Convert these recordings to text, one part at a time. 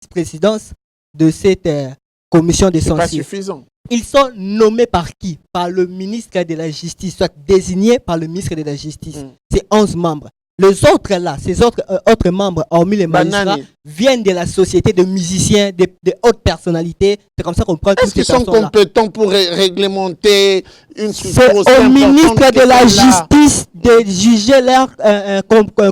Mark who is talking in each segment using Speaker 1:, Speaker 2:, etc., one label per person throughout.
Speaker 1: vice-présidence de cette commission de censure.
Speaker 2: C'est pas suffisant.
Speaker 1: Ils sont nommés par qui? Par le ministre de la Justice, soit désignés par le ministre de la Justice. C'est 11 membres. Les autres là, ces autres membres, hormis les magistrats, viennent de la société de musiciens, de hautes personnalités. C'est comme ça qu'on prend toutes ces personnes-là.
Speaker 2: Est-ce qu'ils sont compétents pour réglementer une structure?
Speaker 1: C'est au ministre de la Justice de juger leurs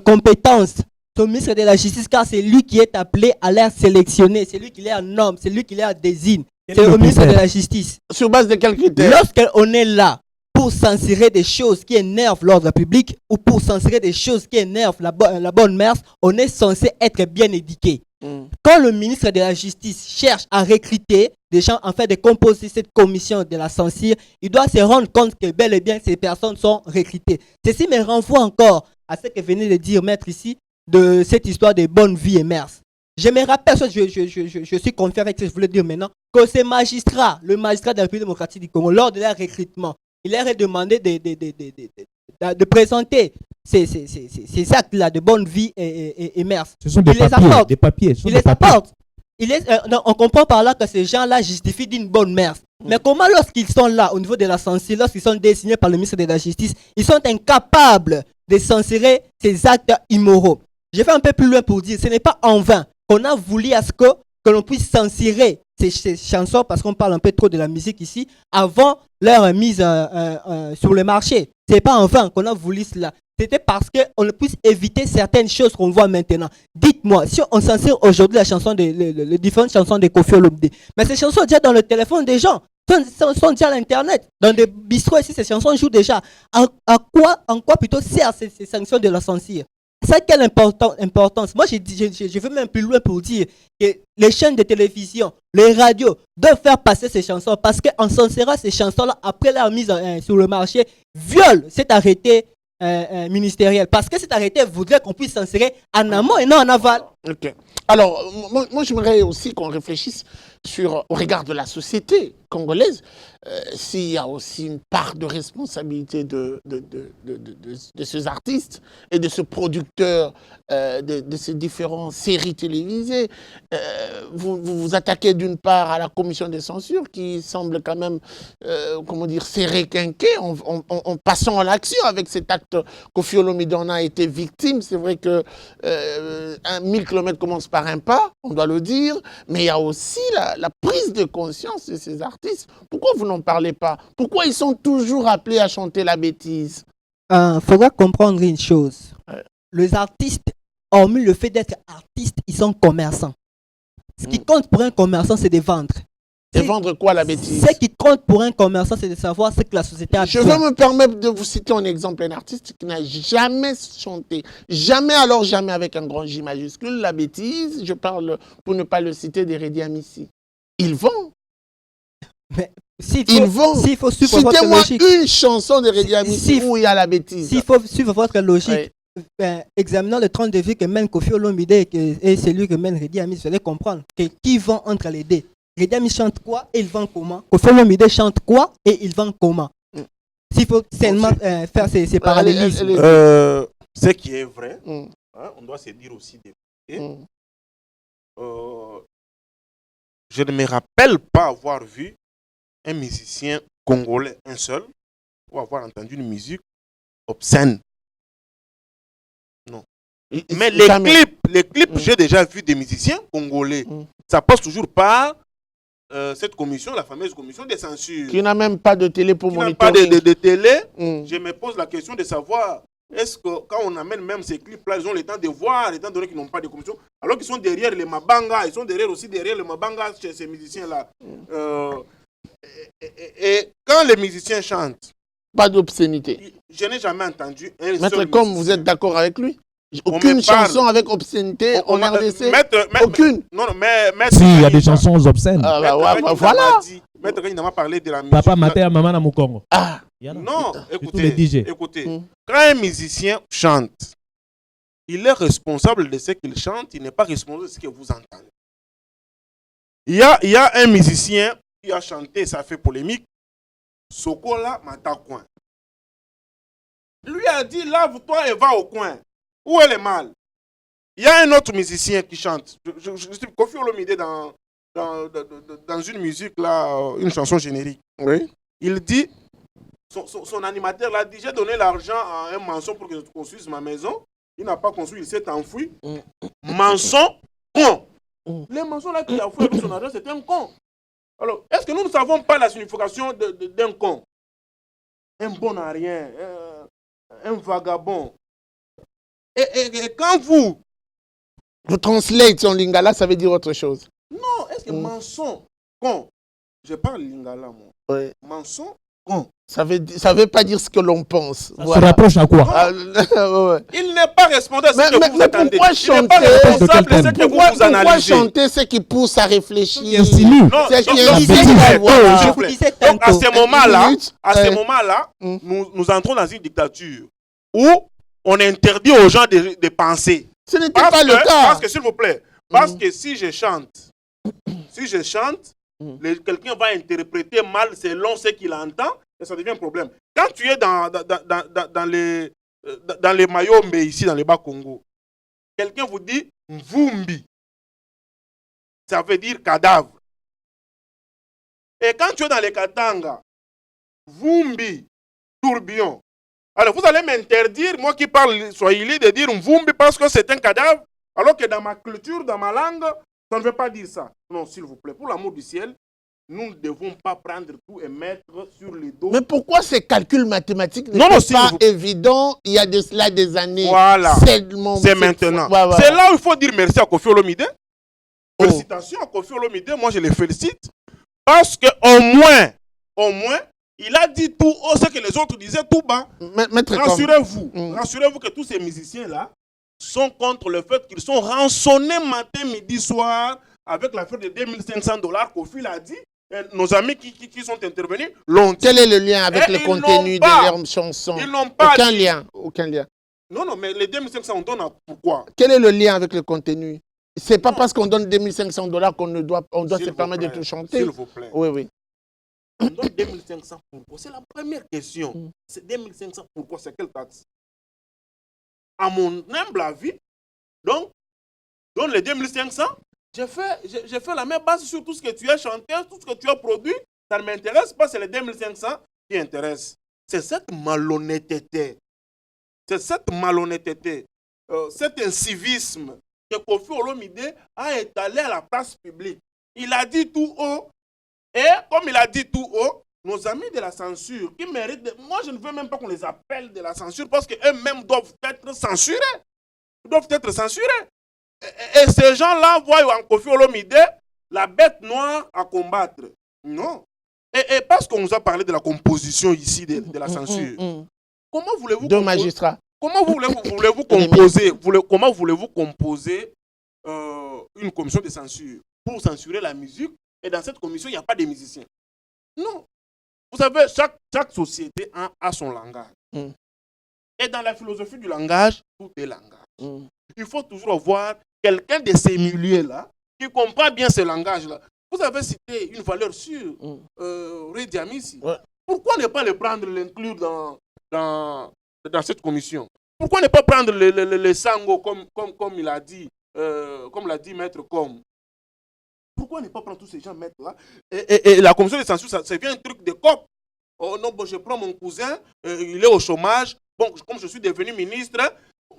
Speaker 1: compétences. C'est au ministre de la Justice, car c'est lui qui est appelé à les sélectionner, c'est lui qui les nomme, c'est lui qui les désigne. C'est au ministre de la Justice.
Speaker 2: Sur base de quels critères?
Speaker 1: Lorsqu'on est là pour censurer des choses qui énervent l'ordre public ou pour censurer des choses qui énervent la bonne mœurs, on est censé être bien éduqué. Quand le ministre de la Justice cherche à recruter des gens en fait de composer cette commission de la censure, il doit se rendre compte que bel et bien ces personnes sont recrutées. Ceci me renvoie encore à ce que venait de dire maître ici de cette histoire de bonne vie et mœurs. Je me rappelle, je suis confiant avec ce que je voulais dire maintenant, que ces magistrats, le magistrat de la République démocratique du Congo, lors de leur recrutement, il leur est demandé de présenter ces actes-là de bonne vie et mœurs.
Speaker 3: Ce sont des papiers.
Speaker 1: Il les apporte. On comprend par là que ces gens-là justifient d'une bonne mœurs. Mais comment lorsqu'ils sont là, au niveau de la censure, lorsqu'ils sont désignés par le ministre de la Justice, ils sont incapables de censurer ces actes immoraux? Je vais un peu plus loin pour dire, ce n'est pas en vain qu'on a voulu à ce que l'on puisse censurer ces chansons, parce qu'on parle un peu trop de la musique ici, avant leur mise sur le marché. Ce n'est pas en vain qu'on a voulu cela. C'était parce qu'on puisse éviter certaines choses qu'on voit maintenant. Dites-moi, si on censure aujourd'hui les différentes chansons de Koffi Olomide, mais ces chansons sont déjà dans le téléphone des gens, sont déjà à l'internet, dans des bistrots ici, ces chansons jouent déjà. En quoi plutôt servent ces sanctions de la censure? Ça, quelle importance? Moi, je vais même plus loin pour dire que les chaînes de télévision, les radios doivent faire passer ces chansons, parce qu'en censurant ces chansons-là, après leur mise sur le marché, viole cet arrêté ministériel. Parce que cet arrêté voudrait qu'on puisse censurer en amont et non en aval.
Speaker 2: Okay. Alors, moi j'aimerais aussi qu'on réfléchisse au regard de la société congolaise, s'il y a aussi une part de responsabilité de ces artistes et de ce producteur de ces différentes séries télévisées. Vous vous attaquez d'une part à la commission de censure qui semble quand même, s'est requinquée en passant à l'action avec cet acte. Koffi Olomide en a été victime. C'est vrai que 1000 km commence par un pas, on doit le dire, mais il y a aussi la prise de conscience de ces artistes. Pourquoi vous n'en parlez pas? Pourquoi ils sont toujours appelés à chanter la bêtise?
Speaker 1: Faudra comprendre une chose. Les artistes, hormis le fait d'être artistes, ils sont commerçants. Ce qui compte pour un commerçant, c'est de vendre.
Speaker 2: De vendre quoi, la bêtise?
Speaker 1: Ce qui compte pour un commerçant, c'est de savoir ce que la société a besoin.
Speaker 2: Je vais me permettre de vous citer un exemple, un artiste qui n'a jamais chanté, jamais, alors jamais avec un grand J majuscule, la bêtise. Je parle, pour ne pas le citer, des Redi Amissi. Il vend.
Speaker 1: Mais
Speaker 2: il vend.
Speaker 1: S'il faut suivre votre
Speaker 2: Citez-moi
Speaker 1: logique,
Speaker 2: une chanson de Redi Amissi où il y a la bêtise.
Speaker 1: S'il faut suivre votre logique, examinant le train de vie que mène Koffi Olomide et celui que mène Redi Amissi, vous allez comprendre que qui vend entre les deux. Redi Amissi chante quoi et il vend comment? Koffi Olomide chante quoi et il vend comment? S'il faut seulement faire ces parallélismes.
Speaker 4: Ce qui est vrai, hein, on doit se dire aussi des faits. Je ne me rappelle pas avoir vu un musicien congolais, un seul, ou avoir entendu une musique obscène. Non. Mais les clips, j'ai déjà vu des musiciens congolais. Ça passe toujours par cette commission, la fameuse commission de censure.
Speaker 2: Qui n'a même pas de télé pour monitorer.
Speaker 4: Qui n'a pas de télé. Je me pose la question de savoir, est-ce que quand on amène même ces clips-là, ils ont le temps de voir, étant donné qu'ils n'ont pas de commission, alors qu'ils sont derrière les Mabanga, ils sont derrière le Mabanga chez ces musiciens-là. Et quand les musiciens chantent,
Speaker 2: pas d'obscénité.
Speaker 4: Je n'ai jamais entendu un
Speaker 2: Maître,
Speaker 4: seul
Speaker 2: comme
Speaker 4: musicien.
Speaker 2: vous êtes d'accord avec lui? Aucune chanson avec obscénité en RDC? Aucune?
Speaker 4: Non, mais
Speaker 3: si, il y a des chansons obscènes.
Speaker 2: Voilà.
Speaker 4: Maître Kanye n'a pas parlé de la musique.
Speaker 3: Papa Mater, maman na Mukongo.
Speaker 4: Non, écoutez, quand un musicien chante, il est responsable de ce qu'il chante, il n'est pas responsable de ce que vous entendez. Il y a un musicien qui a chanté, ça fait polémique, Sokola Matakouin. Lui a dit, lave-toi et va au coin. Où est le mal? Il y a un autre musicien qui chante. Je suis Koffi Olomide dans une musique, là, une chanson générique.
Speaker 2: Oui.
Speaker 4: Il dit, son animateur l'a dit, j'ai donné l'argent à un maçon pour que je construise ma maison. Il n'a pas construit, il s'est enfui. Maçon, con. Les maçons là qui a fouillé avec son argent, c'est un con. Alors, est-ce que nous ne savons pas la signification d'un con? Un bon à rien, un vagabond. Et quand vous
Speaker 2: translate en lingala, ça veut dire autre chose.
Speaker 4: Non, est-ce que maçon, con? Je parle lingala, moi.
Speaker 2: Oui.
Speaker 4: Maçon, con.
Speaker 2: Ça veut pas dire ce que l'on pense.
Speaker 3: Ça se rapproche à quoi?
Speaker 2: Ouais.
Speaker 4: Il n'est pas responsable de ce que vous attendez.
Speaker 2: Pourquoi
Speaker 4: Il n'est pas responsable de ce que vous analysez.
Speaker 2: Pourquoi chanter ce qui pousse à réfléchir?
Speaker 4: Non,
Speaker 2: c'est qui
Speaker 1: je vous disais
Speaker 4: donc à ce
Speaker 2: tantôt.
Speaker 4: moment-là, nous entrons dans une dictature où on interdit aux gens de penser.
Speaker 2: Ce n'était pas le cas.
Speaker 4: Parce que, s'il vous plaît, parce que si je chante, quelqu'un va interpréter mal selon ce qu'il entend, et ça devient un problème. Quand tu es dans les Mayombe, ici, dans les Bas-Congo, quelqu'un vous dit Mvumbi. Ça veut dire cadavre. Et quand tu es dans les Katanga, Vumbi, tourbillon. Alors vous allez m'interdire, moi qui parle swahili, de dire Mvumbi parce que c'est un cadavre, alors que dans ma culture, dans ma langue, ça ne veut pas dire ça. Non, s'il vous plaît, pour l'amour du ciel, nous ne devons pas prendre tout et mettre sur les dos.
Speaker 2: Mais pourquoi ces calculs mathématiques ne sont pas évidents il y a de cela des années?
Speaker 4: Voilà.
Speaker 2: C'est
Speaker 4: maintenant. C'est là où il faut dire merci à Koffi Olomide. Félicitations à Koffi Olomide, moi je les félicite. Parce qu'au moins, il a dit tout haut ce que les autres disaient tout bas. Rassurez-vous que tous ces musiciens-là sont contre le fait qu'ils sont rançonnés matin, midi, soir avec l'affaire de $2500 Koffi l'a dit. Et nos amis qui sont intervenus l'ont dit.
Speaker 2: Quel est le lien avec le contenu de leurs chansons?
Speaker 4: Ils n'ont pas
Speaker 2: Aucun lien.
Speaker 4: Non, mais les $2500 on donne pourquoi?
Speaker 2: Quel est le lien avec le contenu? C'est pas parce qu'on donne $2500 qu'on doit se permettre de te chanter.
Speaker 4: S'il vous plaît.
Speaker 2: Oui.
Speaker 4: On donne 2500 pourquoi? C'est la première question. C'est 2500 pourquoi? C'est quelle taxe? À mon humble avis, donc, donne les 2500. J'ai fait la même base sur tout ce que tu as chanté, tout ce que tu as produit. Ça ne m'intéresse pas, c'est les 2500 qui intéressent. C'est cette malhonnêteté. Cet incivisme que Koffi Olomide a étalé à la place publique. Il a dit tout haut. Et comme il a dit tout haut, nos amis de la censure qui méritent... Moi, je ne veux même pas qu'on les appelle de la censure parce qu'eux-mêmes doivent être censurés. Et ces gens-là voient en Koffi Olomide la bête noire à combattre. Non. Et parce qu'on nous a parlé de la composition ici de la censure, comment voulez-vous...
Speaker 2: Deux magistrats.
Speaker 4: Comment voulez-vous composer comment voulez-vous composer une commission de censure pour censurer la musique et dans cette commission, il n'y a pas de musiciens? Non. Vous savez, chaque société a son langage. Et dans la philosophie du langage, tout est langage. Il faut toujours avoir quelqu'un de ces milieux-là qui comprend bien ce langage-là. Vous avez cité une valeur sûre, Redi Amissi. Ouais. Pourquoi ne pas le prendre, l'inclure dans cette commission? Pourquoi ne pas prendre les Sango comme il a dit, comme l'a dit Maître Com? Pourquoi ne pas prendre tous ces gens mettre là? Et la commission de censure, ça devient un truc de cop. Oh non, bon, je prends mon cousin, il est au chômage. Bon, comme je suis devenu ministre,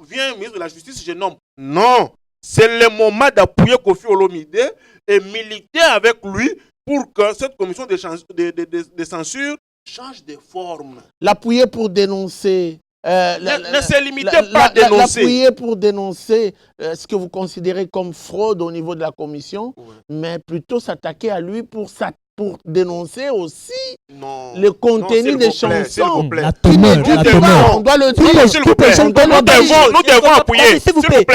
Speaker 4: viens ministre de la Justice, je nomme. Non, c'est le moment d'appuyer Koffi Olomide et militer avec lui pour que cette commission de censure change de forme.
Speaker 2: L'appuyer pour dénoncer.
Speaker 4: Ne se limitez pas à dénoncer.
Speaker 2: L'appuyer pour dénoncer ce que vous considérez comme fraude au niveau de la commission, mais plutôt s'attaquer à lui pour dénoncer aussi le contenu des chansons. On doit le dire.
Speaker 4: S'il vous plaît, nous devons appuyer. S'il vous plaît,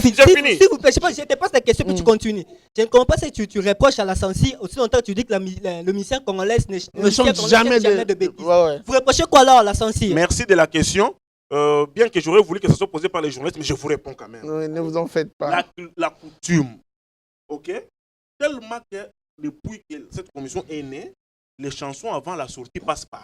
Speaker 4: j'ai fini.
Speaker 1: S'il vous plaît, je te pose la question puis tu continues. Je ne comprends pas si tu reproches à la censure aussi longtemps que tu dis que le musicien congolais ne chante jamais de bêtises. Vous reprochez quoi alors à la censure?
Speaker 4: Merci de la question. Bien que j'aurais voulu que ça soit posé par les journalistes, mais je vous réponds quand même.
Speaker 2: Ne vous en faites pas.
Speaker 4: La coutume, ok? Tellement que depuis que cette commission est née, les chansons avant la sortie passent par.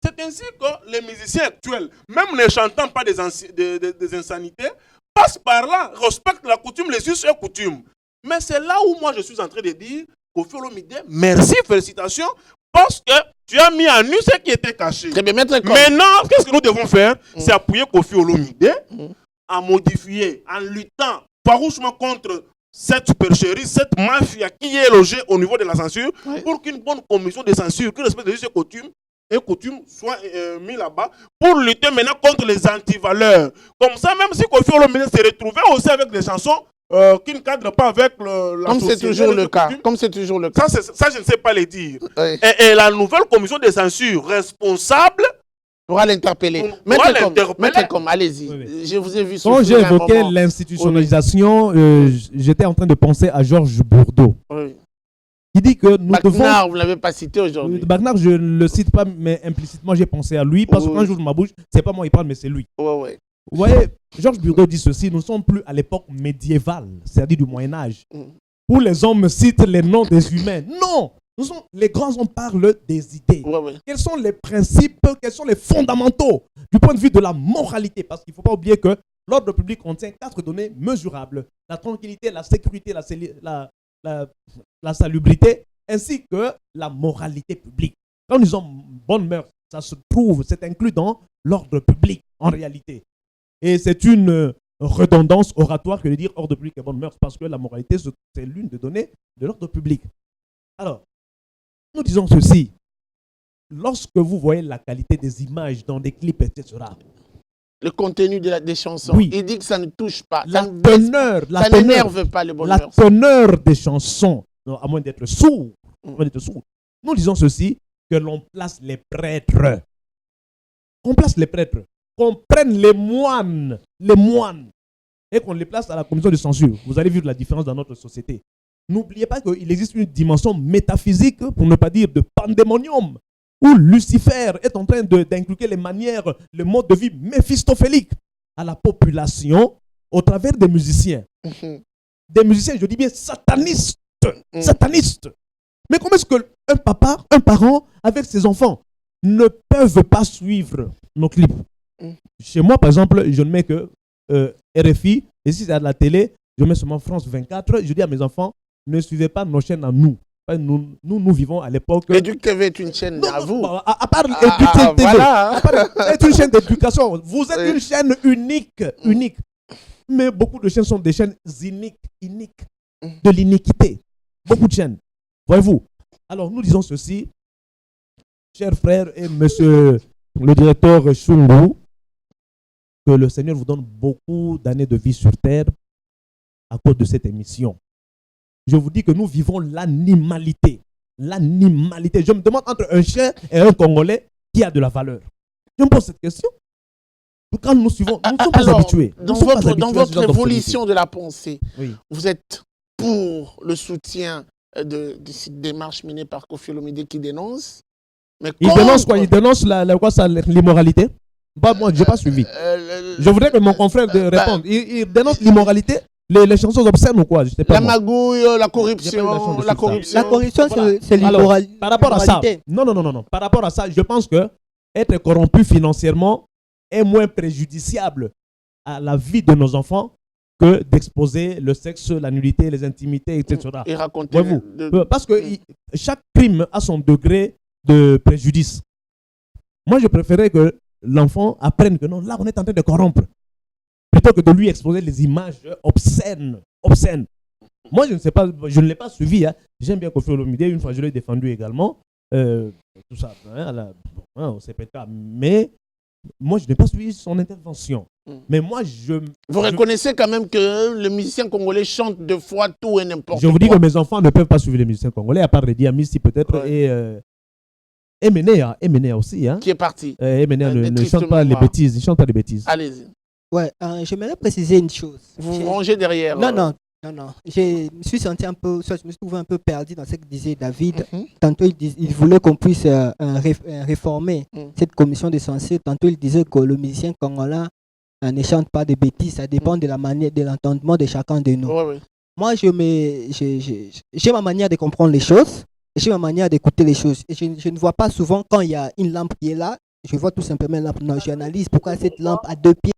Speaker 4: C'est ainsi que les musiciens actuels, même ne chantant pas des insanités, passe par là, respecte la coutume, les us et coutumes. Mais c'est là où moi je suis en train de dire, Koffi Olomide, merci, félicitations, parce que tu as mis à nu ce qui était caché.
Speaker 2: Très bien, maître Kom.
Speaker 4: Maintenant, qu'est-ce que nous devons faire? C'est appuyer Koffi Olomide à modifier, en luttant farouchement contre cette supercherie, cette mafia qui est logée au niveau de la censure, pour qu'une bonne commission de censure, qui respecte les us et coutumes, soit mis là-bas, pour lutter maintenant contre les antivaleurs. Comme ça, même si Koffi Olomide s'est retrouvé aussi avec des chansons qui ne cadrent pas avec la
Speaker 2: Comme c'est
Speaker 4: société,
Speaker 2: toujours
Speaker 4: les
Speaker 2: le cas.
Speaker 4: coutumes,
Speaker 2: Comme c'est toujours le cas.
Speaker 4: ça, je ne sais pas les dire.
Speaker 2: Oui.
Speaker 4: Et la nouvelle commission de censure responsable
Speaker 2: Pourra l'interpeller. Maître Kom, allez-y.
Speaker 3: Oui.
Speaker 2: Je vous ai vu
Speaker 3: Quand j'ai
Speaker 2: souffrir un
Speaker 3: évoqué
Speaker 2: moment.
Speaker 3: l'institutionnalisation, j'étais en train de penser à Georges Bourdeau,
Speaker 2: Oui.
Speaker 3: qui dit que nous devons...
Speaker 2: Bacnard, vous ne l'avez pas cité aujourd'hui.
Speaker 3: Bacnard, je ne le cite pas, mais implicitement, j'ai pensé à lui, parce que quand j'ouvre ma bouche, c'est pas moi qui parle, mais c'est lui.
Speaker 2: Ouais.
Speaker 3: Vous voyez, Georges Bourdeau dit ceci, nous ne sommes plus à l'époque médiévale, c'est-à-dire du Moyen-Âge, où les hommes citent les noms des humains. Non! Les grands hommes parlent des idées. Quels sont les principes, quels sont les fondamentaux du point de vue de la moralité? Parce qu'il ne faut pas oublier que l'ordre public contient 4 données mesurables. La tranquillité, la sécurité, la salubrité, ainsi que la moralité publique. Quand nous disons bonne mœurs, ça se trouve, c'est inclus dans l'ordre public en réalité. Et c'est une redondance oratoire que de dire ordre public et bonne mœurs, parce que la moralité, c'est l'une des données de l'ordre public. Alors, nous disons ceci. Lorsque vous voyez la qualité des images dans des clips, etc.,
Speaker 2: le contenu des chansons, il dit que ça ne touche pas.
Speaker 3: Ça n'énerve
Speaker 2: pas les bonnes
Speaker 3: mœurs. La teneur des chansons, non, à moins d'être sourd, nous disons ceci, que l'on place les prêtres. On place les prêtres. Qu'on prenne les moines, et qu'on les place à la commission de censure. Vous allez voir la différence dans notre société. N'oubliez pas qu'il existe une dimension métaphysique, pour ne pas dire de pandémonium, où Lucifer est en train d'inculquer les manières, le mode de vie méphistophélique à la population au travers des musiciens. Des musiciens, je dis bien satanistes. Satanistes. Mais comment est-ce qu'un papa, un parent, avec ses enfants, ne peuvent pas suivre nos clips? Chez moi, par exemple, je ne mets que RFI, et si c'est à la télé, je mets seulement France 24. Je dis à mes enfants, ne suivez pas nos chaînes à nous. Nous vivons à l'époque.
Speaker 2: Éduc TV est une chaîne à vous.
Speaker 3: À part Éduc TV,
Speaker 2: voilà.
Speaker 3: c'est une chaîne d'éducation. Vous êtes une chaîne unique. Mais beaucoup de chaînes sont des chaînes iniques, de l'iniquité. Beaucoup de chaînes. Voyez-vous. Alors nous disons ceci, chers frères et monsieur le directeur Chungu, que le Seigneur vous donne beaucoup d'années de vie sur terre à cause de cette émission. Je vous dis que nous vivons l'animalité. L'animalité. Je me demande entre un chien et un Congolais qui a de la valeur. Je me pose cette question. Quand nous suivons, nous ne sommes pas habitués.
Speaker 2: Dans votre évolution de la pensée, vous êtes pour le soutien de cette démarche menée par Koffi Olomide qui dénonce. Mais
Speaker 3: il dénonce quoi? Il dénonce l'immoralité? Moi, je n'ai pas suivi. Je voudrais que mon confrère réponde. Il dénonce l'immoralité? Les chansons obscènes ou quoi? Je sais pas.
Speaker 2: La magouille, la corruption. La
Speaker 1: corruption, c'est l'immoralité.
Speaker 3: Par rapport à ça, non. Par rapport à ça, je pense que être corrompu financièrement est moins préjudiciable à la vie de nos enfants que d'exposer le sexe, la nudité, les intimités, etc.
Speaker 2: Et raconter.
Speaker 3: Parce que chaque crime a son degré de préjudice. Moi, je préférais que l'enfant apprenne que non, là, on est en train de corrompre. Plutôt que de lui exposer les images obscènes. Moi, je ne sais pas, je ne l'ai pas suivi. J'aime bien Koffi Olomide. Une fois, je l'ai défendu également. Tout ça, au CPK. Mais moi, je n'ai pas suivi son intervention. Mais moi,
Speaker 2: Vous reconnaissez quand même que le musicien congolais chante de fois tout et n'importe quoi.
Speaker 3: Je vous dis que mes enfants ne peuvent pas suivre les musiciens congolais, à part Redi Amissi peut-être, et Emenea aussi. Qui
Speaker 2: est parti.
Speaker 3: Emenea ne chante pas les bêtises. Il chante pas les bêtises.
Speaker 2: Allez-y.
Speaker 1: Ouais, j'aimerais préciser une chose.
Speaker 2: Vous vous rangez derrière.
Speaker 1: Non. Je me suis senti un peu, je me suis trouvé un peu perdu dans ce que disait David. Tantôt, il voulait qu'on puisse réformer cette commission de censure. Tantôt, il disait que le musicien congolais ne chante pas de bêtises. Ça dépend de la manière, de l'entendement de chacun de nous. Moi, j'ai ma manière de comprendre les choses. J'ai ma manière d'écouter les choses. Et je ne vois pas souvent quand il y a une lampe qui est là. Je vois tout simplement une lampe. Non, j'analyse pourquoi cette lampe a 2 pieds.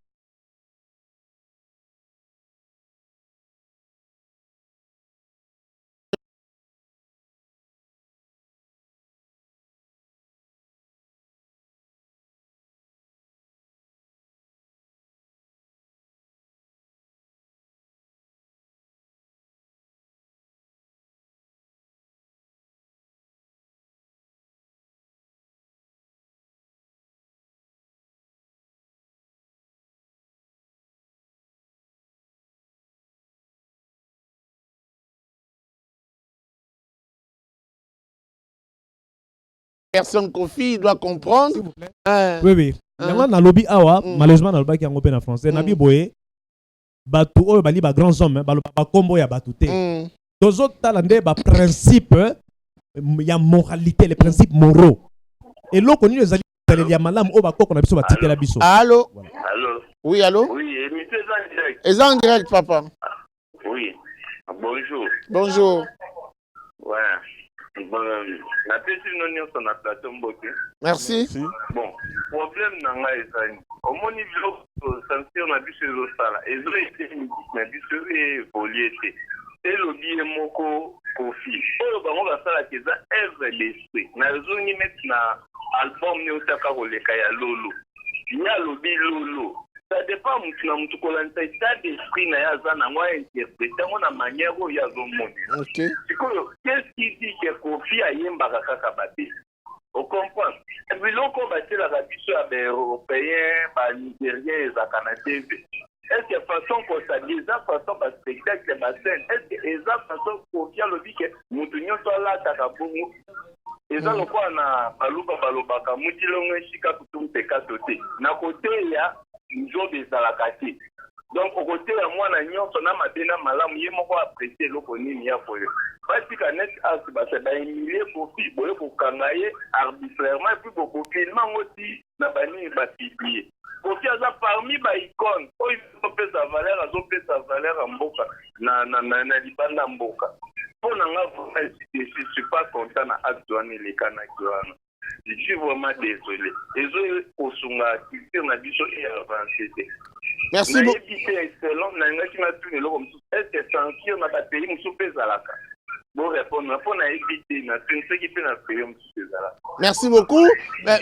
Speaker 2: personne Kofi doit comprendre.
Speaker 3: S'il vous plaît. Oui, oui. Dans le lobby, malheureusement, dans le lobby qui est en français, Nabi Boye, Batu, Bali, grands hommes, Combo, ya Batouté. Dans autres talendés, principe, il y a moralité, les principes moraux. Et là, on y a malam, on a la biso.
Speaker 2: Allô?
Speaker 5: Allô?
Speaker 2: Oui, allô?
Speaker 5: Oui, monsieur en direct.
Speaker 2: Et en direct, papa.
Speaker 5: Oui. Bonjour.
Speaker 2: Bonjour.
Speaker 5: Ouais. Bon, la personne non sur la plateforme Boké.
Speaker 2: Merci.
Speaker 5: Bon, problème n'a pas été. Au mon niveau, sanction n'a plus sur le salaire. Et ils ont été n'a plus sur les poliers. Et le billet moko Kofi. Oh, bah on va faire la question œuvre l'esprit. Na raison ni mettre na album ni otaka koleka ya Lolo. Il y a le billet Lolo. Ça dépend de notre colonne, état d'esprit na ya zana moi interpréter mon manière où ya zomoni.
Speaker 2: OK.
Speaker 5: Qu'est-ce qui dit que Kofi a yemba kaka baté? On comprend. Et puis l'on combat la rabicho à des Européens, par Nigériens et Canadiens. Est-ce que façon qu'on s'habille, façon par spectacle, ma scène, est-ce que esa façon Kofi a le dit que Moutounion soit là, Takabongo? Et ça, le quoi na baluba balobaka, Moutilongo Shika Kutum Tekatote. Na côté, il y a une jour des alakati. Donc, au côté de moi, on a maintenant malam, il y a apprécié le connu, il y a pour eux. Parce que net as, c'est d'humilier pour filles, pour kangaye arbitrairement, et puis pour finalement aussi, n'a pas ni batipier. Pour qu'il y a parmi les icônes, ils ont fait sa valeur, ils ont fait sa valeur en boca, na libanda en boca. Pour n'en je suis pas content d'actualiser les canadiens. Je suis vraiment désolé. Et je suis culture na biso et avancé.
Speaker 2: Merci beaucoup.
Speaker 5: Est-ce que censure n'a pas payé mon souper à la carte? Bon, répondre, pour éviter, ce qui fait la payer mon souper à la carte.
Speaker 2: Merci beaucoup.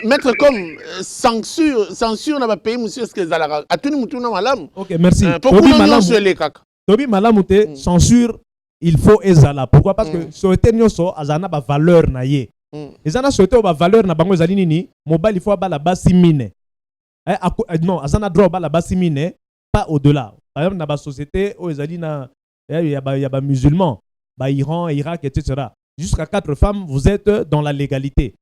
Speaker 2: Maître comme censure n'a pas payé monsieur ce que Zalara. A tout le monde malam.
Speaker 3: OK, merci.
Speaker 2: Pourquoi malam sur les caca?
Speaker 3: Tobi malam te censure, il faut ezala. Pourquoi? Parce que sur le terrain so azana ba valeur na ye. Ezana souhaité ba valeur na bango ezali nini? Mobile il faut ba la basi mine. Non, azana droit ba la basi mine, pas au-delà. Par exemple dans la société où ezali na il y a musulmans, Iran, Irak, etc. Jusqu'à 4 femmes, vous êtes dans la légalité.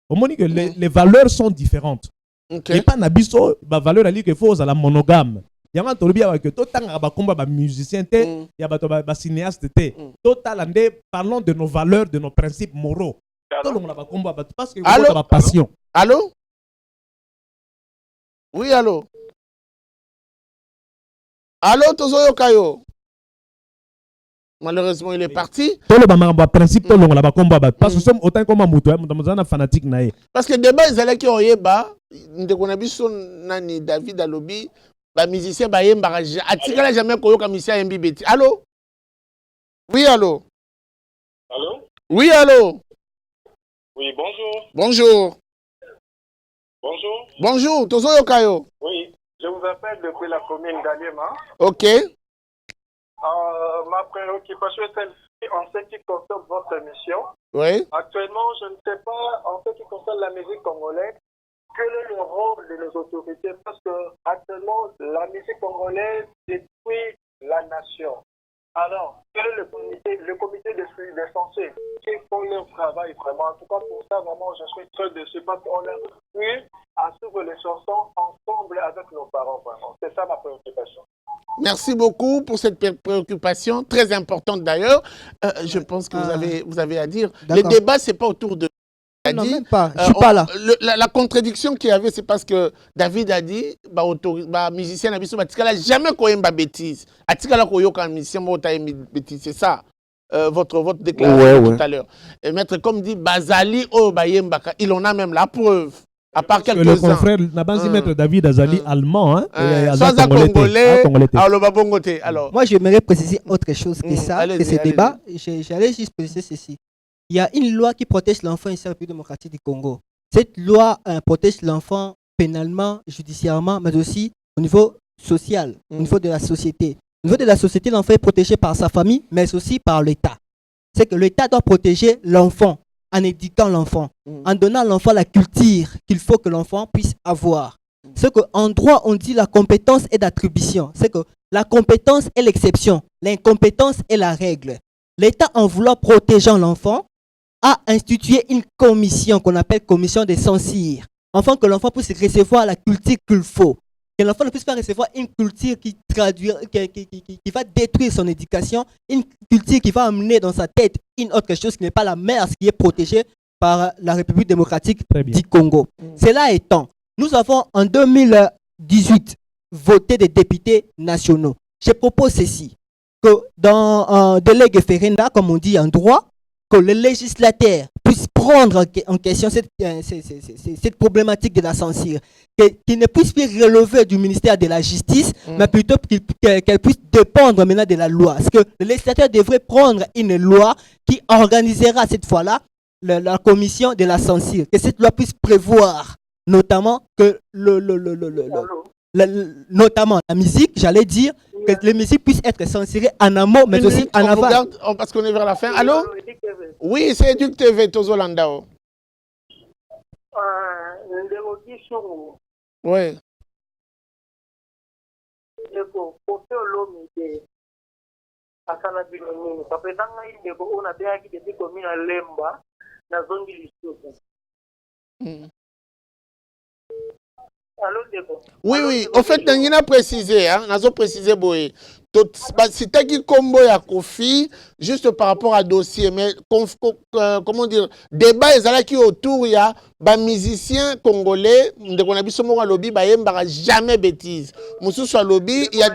Speaker 3: Au moment que les valeurs sont différentes.
Speaker 2: Okay.
Speaker 3: Et pas nabiso, la valeur ali que faut la monogame. Yama tolobi avec tout tanga ba combat ba musicien té, ya ba cinéaste té. Total ande parlons de nos valeurs, de nos principes moraux. Tout le monde ba combat parce que vous avez passion.
Speaker 2: Allô? Oui, allô? Allô, Tozoyo Kayo? Malheureusement, il est parti.
Speaker 3: Tout le monde principe tout le monde ba combat parce que sommes autant comme muto, nous fanatique naé.
Speaker 2: Parce que débat ils allaient qui oyeba, ndeko biso nani David Alobi, ba musicien ba yemba atikala jamais koyoka musicien yembi beti. Allô? Oui, allô?
Speaker 5: Allô?
Speaker 2: Oui, allô?
Speaker 5: Oui, bonjour.
Speaker 2: Bonjour.
Speaker 5: Bonjour.
Speaker 2: Bonjour, Tozoyo Kayo.
Speaker 5: Oui, je vous appelle depuis la commune d'Aliema.
Speaker 2: OK.
Speaker 5: Ma préoccupation est celle-ci en ce qui concerne votre émission.
Speaker 2: Oui.
Speaker 5: Actuellement, je ne sais pas, en ce qui concerne la musique congolaise, quel est le rôle de nos autorités? Parce que actuellement, la musique congolaise détruit la nation. Alors, quel est le comité de suivi des censés qui font leur travail vraiment? En tout cas, pour ça, vraiment, je suis très déçu parce qu'on a eu à suivre les chansons ensemble avec nos parents, vraiment. C'est ça ma préoccupation.
Speaker 2: Merci beaucoup pour cette préoccupation, très importante d'ailleurs. Je pense que vous avez à dire. Le débat, ce n'est pas autour de...
Speaker 1: Non, même pas. Je suis pas là.
Speaker 2: La contradiction qu'il y avait, c'est parce que David a dit, musicien n'a jamais koyé une bêtise. Atikala koyo kan musicien bêtise, c'est ça. Votre déclaration tout à l'heure. Et maître comme dit Bazali o bayembaka, il en a même la preuve. À part quelques-uns.
Speaker 3: Le confrère Nabanzi maître David Azali allemand, hein,
Speaker 2: sans un congolais, alors.
Speaker 1: Moi, j'aimerais préciser autre chose que ça, que ce débat. J'allais juste préciser ceci. Il y a une loi qui protège l'enfant ici à la République démocratique du Congo. Cette loi protège l'enfant pénalement, judiciairement, mais aussi au niveau social, au niveau de la société. Au niveau de la société, l'enfant est protégé par sa famille, mais aussi par l'État. C'est que l'État doit protéger l'enfant en éduquant l'enfant, en donnant à l'enfant la culture qu'il faut que l'enfant puisse avoir. C'est qu'en droit, on dit la compétence est d'attribution. C'est que la compétence est l'exception, l'incompétence est la règle. L'État, en voulant protéger l'enfant, a institué une commission qu'on appelle commission de censure, afin que l'enfant puisse recevoir la culture qu'il faut. Que l'enfant ne puisse pas recevoir une culture qui va détruire son éducation, une culture qui va amener dans sa tête une autre chose qui n'est pas la mère, qui est protégée par la République démocratique du Congo. Cela étant, nous avons en 2018 voté des députés nationaux. Je propose ceci, que dans un délai référendaire, comme on dit en droit, que le législateur puisse prendre en question cette problématique de la censure, qu'il ne puisse plus relever du ministère de la Justice, mais plutôt qu'elle puisse dépendre maintenant de la loi. Parce que le législateur devrait prendre une loi qui organisera cette fois-là la commission de la censure, que cette loi puisse prévoir notamment que notamment la musique, j'allais dire, que les musiques puissent être censurées en amont, mais aussi en aval.
Speaker 2: Parce qu'on est vers la fin. Allô? Oui, c'est Éduc TV, Tozolandao. Oui. Oui. Au fait, on a précisé, on a précisé, c'était qui combo à Kofi, juste par rapport à dossier, mais comment dire, débat est qui autour, il y a des musiciens congolais, on a vu ce mot à lobby, il n'y a jamais bêtise. Moussou soit lobby, il y a.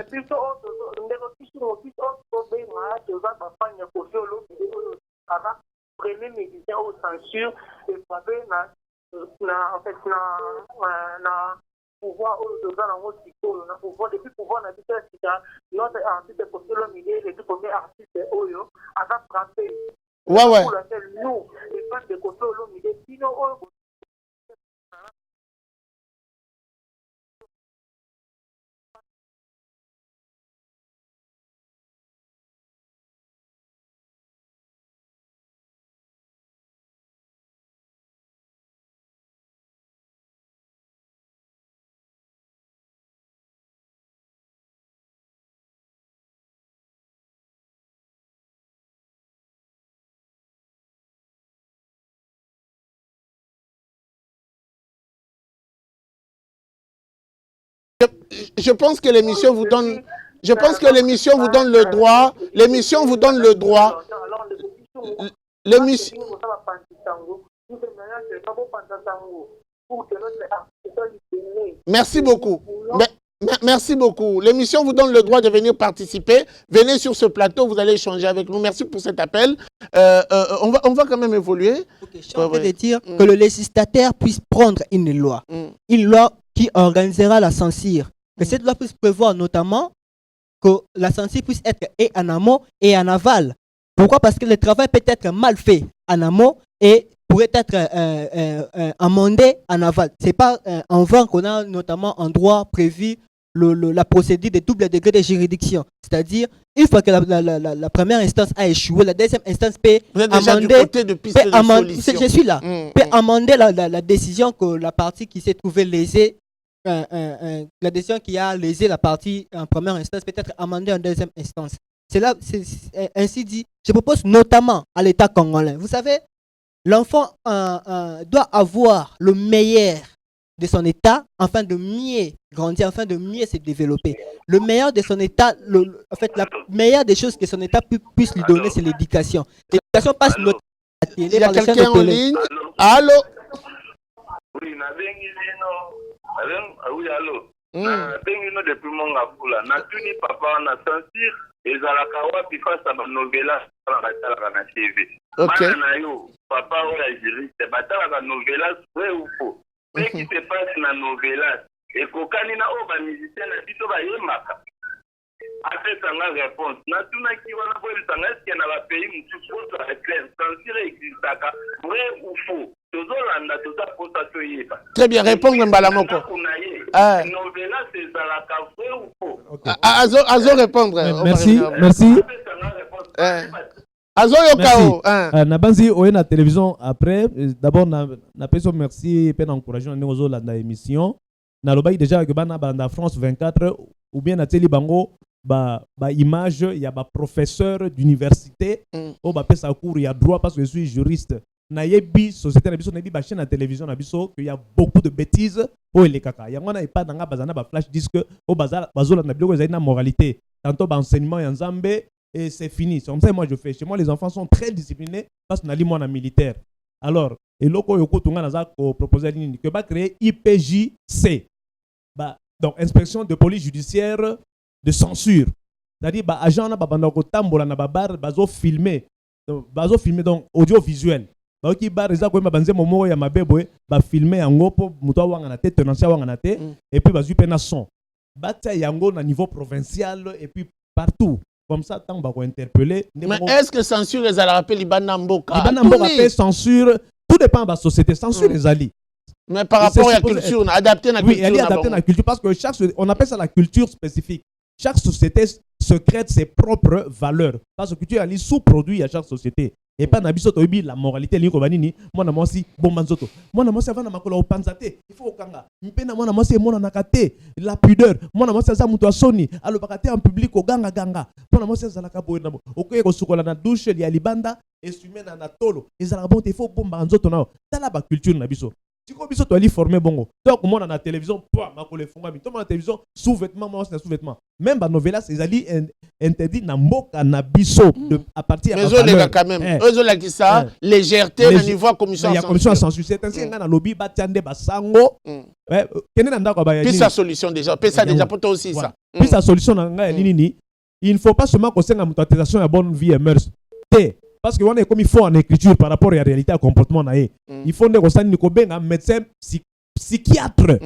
Speaker 6: Premier musicien aux censure et frapper en fait na pouvoir na pouvoir depuis pouvoir na bité sika notre artiste postolo milieu les tout premier artiste oyo a frappé
Speaker 2: ouais
Speaker 6: nous les fans de postolo milieu sino oyo.
Speaker 2: Je pense que l'émission vous donne. Je pense que l'émission vous donne le droit. L'émission vous donne le droit. L'émission. Merci beaucoup. Merci beaucoup. L'émission vous donne le droit de venir participer. Venez sur ce plateau, vous allez échanger avec nous. Merci pour cet appel. On va quand même évoluer.
Speaker 1: Okay, je suis en train de dire que le législateur puisse prendre une loi qui organisera la censure. Que cette loi puisse prévoir notamment que la censure puisse être et en amont et en aval. Pourquoi? Parce que le travail peut être mal fait en amont et pourrait être amendé en aval. Ce n'est pas en vain qu'on a notamment en droit prévu la procédure de double degré de juridiction. C'est-à-dire, une fois que la première instance a échoué, la deuxième instance peut amender. Je suis là. Peut amender la décision que la partie qui s'est trouvée lésée. La décision qui a lésé la partie en première instance peut être amendée en deuxième instance. C'est là, ainsi dit, je propose notamment à l'État congolais. Vous savez, l'enfant doit avoir le meilleur de son État afin de mieux grandir, afin de mieux se développer. Le meilleur de son État, en fait, la meilleure des choses que son État puisse lui donner, c'est l'éducation. L'éducation passe notamment à la télé.
Speaker 2: Il y a quelqu'un en ligne. Allô?
Speaker 5: Oui, oui, allô. Bengi depuis mon afula. Natuni papa na censure ezalaka wapi face à novela na TV. Bana na yo papa oya juriste batalaka novela vrai ou faux. Mais qui se passe na novela et kokani na o ba musicien na biso ba yemaka. Après ça la réponse. Natuna ki wana bo lisanga est-ce qu'il y a na pays mutu faut ça clair. Censure existaka vrai ou faux.
Speaker 2: Très bien, répondre Mbalamoko. Azo répondre.
Speaker 3: Merci.
Speaker 2: Azo Yokao.
Speaker 3: Nabanzi oye na télévision après. D'abord na peso merci et encourageant nous la émission. Na lobai déjà que bana banda France 24 ou bien na télé bango ba image il y a ba professeur d'université au ba pesa cours il y a droit parce que je suis juriste. nayebi société na biso nayebi ba chaîne na télévision na biso qu'il y a beaucoup de bêtises pour les kaka yango na epa nanga bazana ba flash disque au bazar bazola na biloko ezali na moralité tantôt ba enseignement ya nzambe et c'est fini. C'est comme ça que moi je fais. Chez moi les enfants sont très disciplinés parce qu'on a dit moi en militaire. Alors et loko yoko tunga naza ko proposer nini que ba créer IPJC. Bah donc inspection de police judiciaire de censure. C'est-à-dire bah agent na ba banda ko tambola na ba bar bazo filmer donc audiovisuel. Ba ki bar eza ko banze momo ya mabebo ba filmer yango po muto wanga na te tenancia wanga na te et puis bazu pe na son. Ba ta yango na niveau provincial et puis partout. Comme ça, tant qu'on va interpeller.
Speaker 2: Mais est-ce que censure les a rappelé Libana Mboka?
Speaker 3: Libana Mboka fait censure. Tout dépend de la société. Censure les alliés.
Speaker 2: Mais par rapport à la culture, on a adapté la culture.
Speaker 3: Oui, elle est adaptée à la culture parce que on appelle ça la culture spécifique. Chaque société se crée ses propres valeurs. Parce que la culture est sous-produit à chaque société. Et pas nabiso toibi la moralité li ko banini mwana mwasi bomba nzoto mwana mwasi avana makola opanzate il faut okanga mpena mwana mwasi mwana nakate la pudeur mwana mwasi aza muto asoni alobakate en public oganga ganga mwana mwasi azalaka boye na okoye ko sukola na douche ya libanda essumer na tolo ezalaka bon il faut bomba nzoto na tala ba culture na biso tiko biso to ali former bongo donc mona na télévision pa makola fonga mi to na télévision sous-vêtements moi na sous-vêtements même ba novelas ezali interdit na mboka na biso de à partir
Speaker 2: mais les quand même eux la qui ça légèreté au niveau commission
Speaker 3: il y a commission à censure c'est ainsi nga na lobby ba tiande ba sango kene na ndako ba ya
Speaker 2: puis sa solution déjà puis ça déjà pour toi aussi ça
Speaker 3: puis sa solution na nga nini il ne faut pas seulement qu'on senga mutation ya bonne vie et mœurs té parce que on est comme il faut en écriture par rapport à la réalité à comportement naé il faut ne ko ni ko benga médecin psychiatre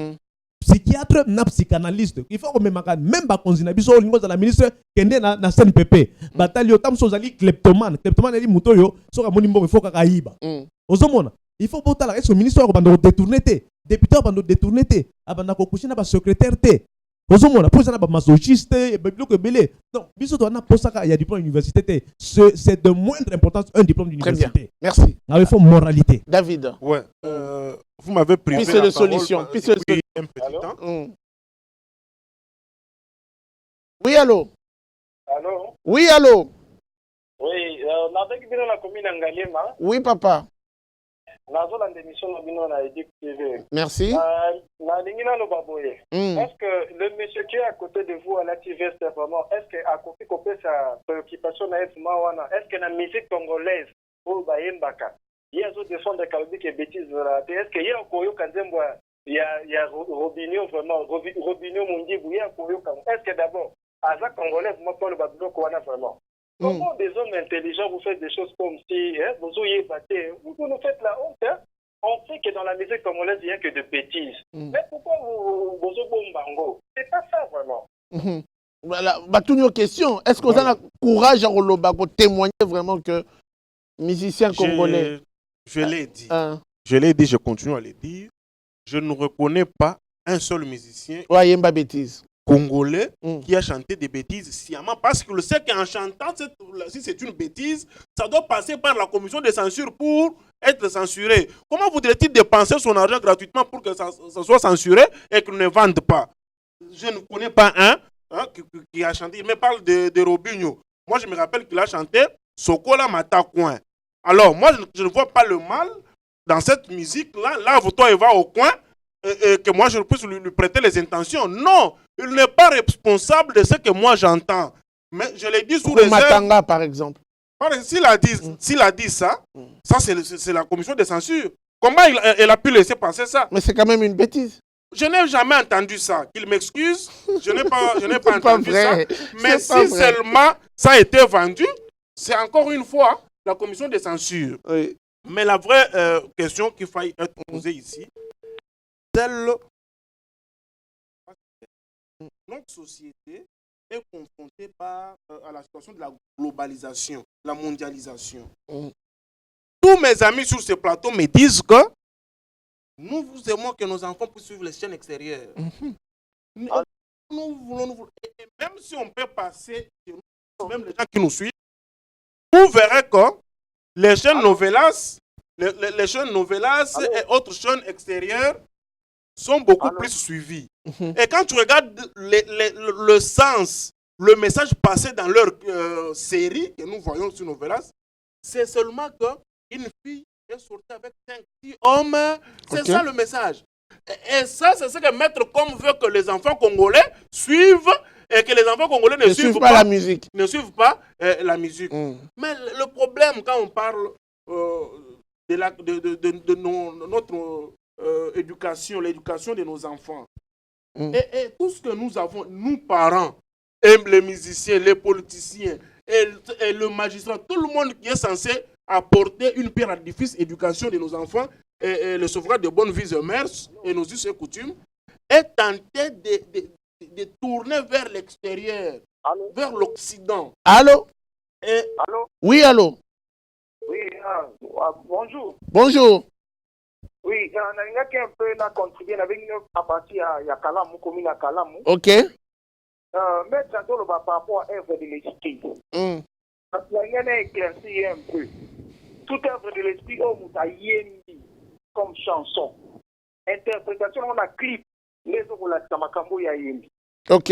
Speaker 3: psychiatre na psychanalyste il faut que même ba konzina biso au niveau de la ministre kende na CNPP batalio tam sozali kleptomane eli mutoyo soka moni mbongo il faut kaka yiba ozomona il faut botala est-ce que ministre ko bando détourner té député ko bando détourner té abanda ko kushina ba secrétaire té ozomona pour ça na ba masochiste et biblioque belé donc biso to na posaka ya diplôme université c'est de moindre importance un diplôme d'université.
Speaker 2: Merci.
Speaker 3: Il faut moralité.
Speaker 2: David.
Speaker 4: Ouais. Vous m'avez privé
Speaker 2: la parole. Solution.
Speaker 4: Un petit temps.
Speaker 2: Oui, allô.
Speaker 6: Allô.
Speaker 2: Oui, allô.
Speaker 6: Oui, avec la commune Ngalema.
Speaker 2: Oui, papa. Merci.
Speaker 6: Est-ce que le monsieur qui est à côté de vous à la TV, c'est vraiment, est-ce qu'à côté de sa préoccupation, est-ce que la musique congolaise, pour Bayembaka, il y a des fonds de Kalbi qui bêtises, est-ce qu'il y a un Koyo Kanzemboa, il y a Robinho vraiment, Robinho Mundibou, il y a un Koyo Kanzemboa. Est-ce que d'abord, à la Congolaise, moi, pour le Babylon, vraiment? Comment des hommes intelligents vous faites des choses comme si vous nous faites la honte hein? On sait que dans la musique congolaise, il n'y a que de bêtises. Mais pourquoi vous bango? C'est pas ça vraiment.
Speaker 2: Voilà, toutes nos questions. Est-ce que vous avez le courage à témoigner vraiment que musicien congolais?
Speaker 4: Je l'ai dit. Je l'ai dit, je continue à le dire. Je ne reconnais pas un seul musicien.
Speaker 2: Ouais, il y a une bêtise.
Speaker 4: Congolais qui a chanté des bêtises sciemment parce que le sait qu'en chantant, si c'est une bêtise, ça doit passer par la commission de censure pour être censuré. Comment voudrait-il dépenser son argent gratuitement pour que ça soit censuré et qu'il ne vende pas? Je ne connais pas un qui a chanté. Il me parle de Robinho. Moi, je me rappelle qu'il a chanté Sokola Mata Coin. Alors, moi, je ne vois pas le mal dans cette musique-là. Là, toi, il va au coin. Et que moi je puisse lui prêter les intentions. Non, il n'est pas responsable de ce que moi j'entends. Mais je l'ai dit sous réserve.
Speaker 2: Matanga par exemple.
Speaker 4: S'il a dit ça, ça c'est la commission de censure. Comment elle a pu laisser passer ça?
Speaker 2: Mais c'est quand même une bêtise.
Speaker 4: Je n'ai jamais entendu ça. Qu'il m'excuse, je n'ai pas entendu ça. Mais si seulement ça a été vendu, c'est encore une fois la commission de censure.
Speaker 2: Oui.
Speaker 4: Mais la vraie question qu'il faille être posée ici, notre société est confrontée à la situation de la globalisation, la mondialisation. Tous mes amis sur ce plateau me disent que nous aimons que nos enfants puissent suivre les chaînes extérieures. Nous voulons, et même si on peut passer, même les gens qui nous suivent, vous verrez que les chaînes novelas, les chaînes novelas et autres chaînes extérieures sont beaucoup plus suivis. Et quand tu regardes le sens, le message passé dans leur série que nous voyons sur Novelas, c'est seulement qu'une fille et sortez avec 5-6 hommes. C'est
Speaker 2: Ok.
Speaker 4: ça le message. Et ça, c'est ce que Maître Com veut que les enfants congolais suivent et que les enfants congolais
Speaker 2: Ne suivent pas la musique.
Speaker 4: ne suivent pas la musique. Mais le problème, quand on parle de notre éducation, l'éducation de nos enfants, et tout ce que nous avons, nous parents, et les musiciens, les politiciens, et le magistrat, tout le monde qui est censé apporter une pierre à l'édifice éducation de nos enfants et le sauvegarde de bonnes vies et mœurs et nos us et coutumes, est tenté de tourner vers l'extérieur, vers l'Occident.
Speaker 2: Allô?
Speaker 6: Allô?
Speaker 2: Oui, allô?
Speaker 6: Oui, bonjour.
Speaker 2: Bonjour.
Speaker 6: Oui, nalingaki un peu na contribuer na bengi à partir ya Kalamu, commune ya Kalamu.
Speaker 2: Ok.
Speaker 6: Maître Andoloba par rapport à œuvre de l'esprit. Nalingaki na éclaircir un peu. Toute œuvre de l'esprit, Muta Yendi, comme chanson. Interprétation, on a clip. Les autres, la makambo ya Yendi.
Speaker 2: Ok.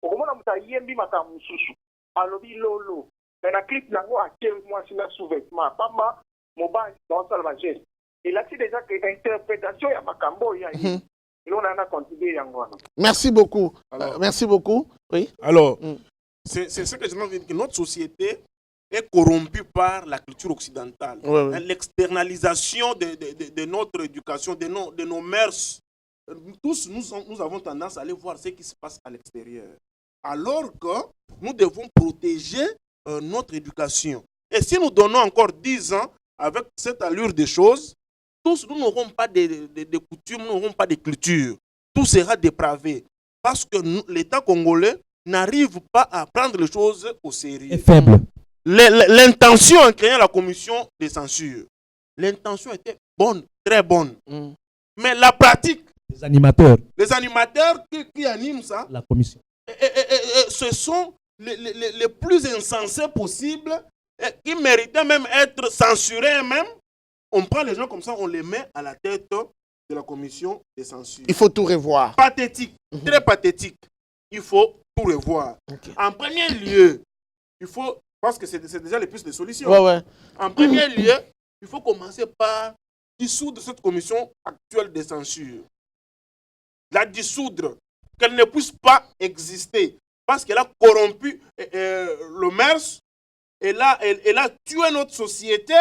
Speaker 6: Okomona Muta Yendi makambo susu. Alobi lolo. Mais la clip nango a quel mois sur le sous-vêtement. Pamba, mobile, dans sa geste. Il a dit déjà que l'interprétation ya makambo ya Yendi. Et on a contribué yango.
Speaker 2: Merci beaucoup.
Speaker 4: Alors,
Speaker 2: Merci beaucoup. Oui.
Speaker 4: Alors, c'est ce que j'ai envie de dire, que notre société est corrompue par la culture occidentale.
Speaker 2: Ouais.
Speaker 4: L'externalisation de notre éducation, de nos mœurs. Tous, nous avons tendance à aller voir ce qui se passe à l'extérieur. Alors que nous devons protéger notre éducation. Et si nous donnons encore 10 ans avec cette allure des choses, tous, nous n'aurons pas de coutumes, nous n'aurons pas de culture. Tout sera dépravé. Parce que l'État congolais n'arrive pas à prendre les choses au sérieux.
Speaker 3: Est faible.
Speaker 4: L'intention en créant la commission de censure, l'intention était bonne, très bonne. Mais la pratique,
Speaker 3: Les animateurs,
Speaker 4: les animateurs qui animent ça,
Speaker 3: la commission.
Speaker 4: ce sont les plus insensés possibles, qui méritaient même être censurés même. On prend les gens comme ça, on les met à la tête de la commission de censure.
Speaker 2: Il faut tout revoir.
Speaker 4: Pathétique, très pathétique. Il faut tout revoir.
Speaker 2: Ok.
Speaker 4: En premier lieu, il faut, parce que c'est déjà les pistes de solutions.
Speaker 2: Ouais.
Speaker 4: En premier lieu, il faut commencer par dissoudre cette commission actuelle de censure. La dissoudre, qu'elle ne puisse pas exister, parce qu'elle a corrompu le MERS, elle a tué notre société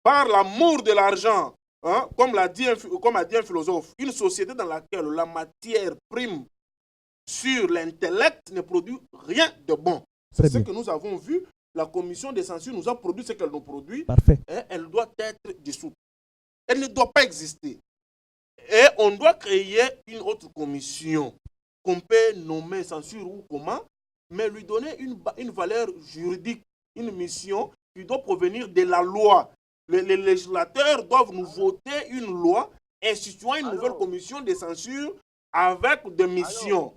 Speaker 4: par l'amour de l'argent. Hein? Comme a dit un philosophe, une société dans laquelle la matière prime sur l'intellect ne produit rien de bon. C'est ce que nous avons vu. La commission de censure nous a produit ce qu'elle nous produit.
Speaker 3: Parfait.
Speaker 4: Et elle doit être dissoute. Elle ne doit pas exister. Et on doit créer une autre commission qu'on peut nommer censure ou comment, mais lui donner une valeur juridique, une mission qui doit provenir de la loi. Les législateurs doivent nous voter une loi instituant une nouvelle commission de censure avec des missions.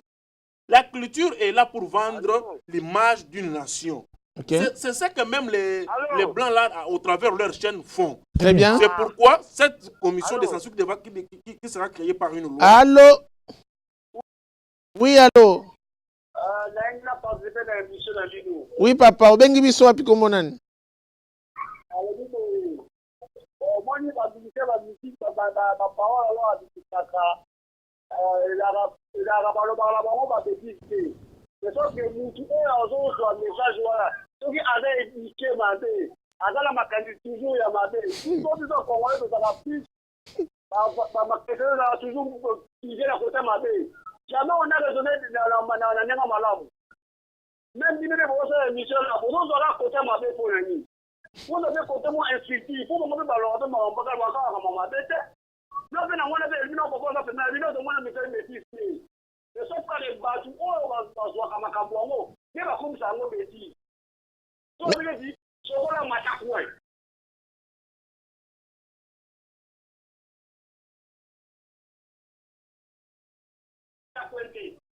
Speaker 4: La culture est là pour vendre l'image d'une nation.
Speaker 2: Okay.
Speaker 4: C'est ça que même les Blancs, là, au travers de leur chaîne, font.
Speaker 2: Très bien.
Speaker 4: C'est pourquoi cette commission de censure qui sera créée par une loi.
Speaker 2: Allô? Oui, allô? Oui, papa. Obengi biso wapi komonani?
Speaker 6: C'est sûr que nous tous un message voilà. Ceux qui avaient éduqué ma mère, à ma toujours ya ma mère. Tout le monde qu'on voit dans la plus, ma question là toujours qui vient à côté ma mère. Jamais on a raisonné de la néma malade. Même si nous devons faire une mission là, pour nous on a côté ma mère pour l'année. Vous avez côté moi instructif, pour me ballon de mon bagage ma mère. Non mais on a fait une autre chose, mais une autre moi me fait mes fils. Ne sont pas les bâtiments, on va voir comme un camouloir. Il y a comme ça, on me dit. On me dit, je vois la matraque, ouais.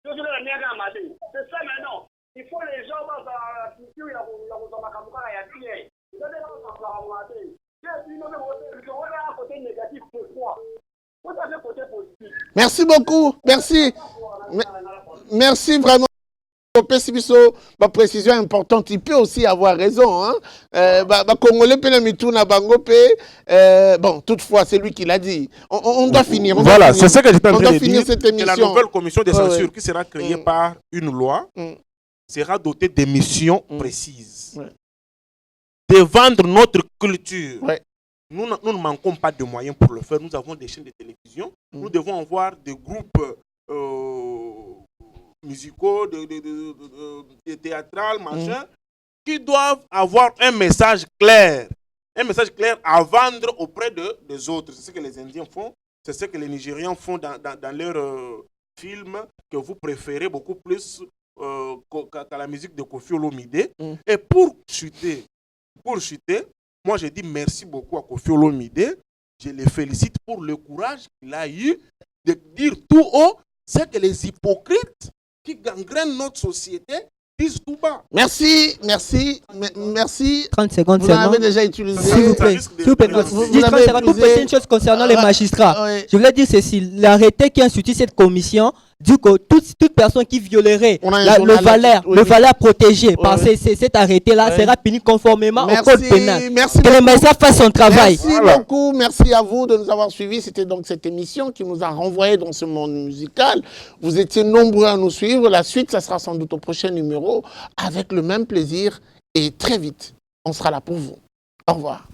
Speaker 6: C'est ça maintenant. Il faut les gens dans la culture, il y a un camouloir, il y a bien. Vous allez voir, on va regarder. Un côté négatif, pourquoi? Vous avez un côté positif.
Speaker 2: Merci beaucoup. Merci. Merci vraiment. Ma précision importante, il peut aussi avoir raison. Hein? Congolais, bon, toutefois, c'est lui qui l'a dit. On doit finir.
Speaker 4: Voilà, c'est ce que j'étais en
Speaker 2: on
Speaker 4: train
Speaker 2: doit
Speaker 4: de
Speaker 2: finir
Speaker 4: dire.
Speaker 2: cette
Speaker 4: Que
Speaker 2: émission.
Speaker 4: la nouvelle commission de censure
Speaker 2: Ouais.
Speaker 4: qui sera créée par une loi sera dotée de missions précises.
Speaker 2: Ouais.
Speaker 4: De vendre notre culture.
Speaker 2: Ouais.
Speaker 4: Nous ne manquons pas de moyens pour le faire. Nous avons des chaînes de télévision. Nous devons avoir des groupes musicaux, de théâtrales, machin, qui doivent avoir un message clair. Un message clair à vendre auprès des autres. C'est ce que les Indiens font. C'est ce que les Nigérians font dans leurs films que vous préférez beaucoup plus qu'à la musique de Koffi Olomide. Et pour chuter, moi je dis merci beaucoup à Koffi Olomide. Je le félicite pour le courage qu'il a eu de dire tout haut ce que les hypocrites qui gangrènent notre société disent tout bas.
Speaker 2: Merci.
Speaker 1: 30 secondes
Speaker 2: Vous en
Speaker 1: seulement.
Speaker 2: avez déjà utilisé.
Speaker 1: S'il vous plaît,
Speaker 2: vous
Speaker 1: dis 30
Speaker 2: avez
Speaker 1: secondes pour
Speaker 2: utilisé-
Speaker 1: préciser une chose concernant les magistrats.
Speaker 2: ouais.
Speaker 1: Je voulais dire ceci, l'arrêté qui a institué cette commission dit que toute personne qui violerait
Speaker 2: On a un
Speaker 1: le
Speaker 2: journaliste,
Speaker 1: valeur protégé par
Speaker 2: ouais.
Speaker 1: cet arrêté-là
Speaker 2: Ouais.
Speaker 1: sera puni conformément au code pénal.
Speaker 2: Merci
Speaker 1: Que les
Speaker 2: beaucoup.
Speaker 1: magistrats fassent son travail.
Speaker 2: Merci beaucoup, merci à vous de nous avoir suivis. C'était donc cette émission qui nous a renvoyé dans ce monde musical. Vous étiez nombreux à nous suivre. La suite, ça sera sans doute au prochain numéro avec le même plaisir et très vite. On sera là pour vous. Au revoir.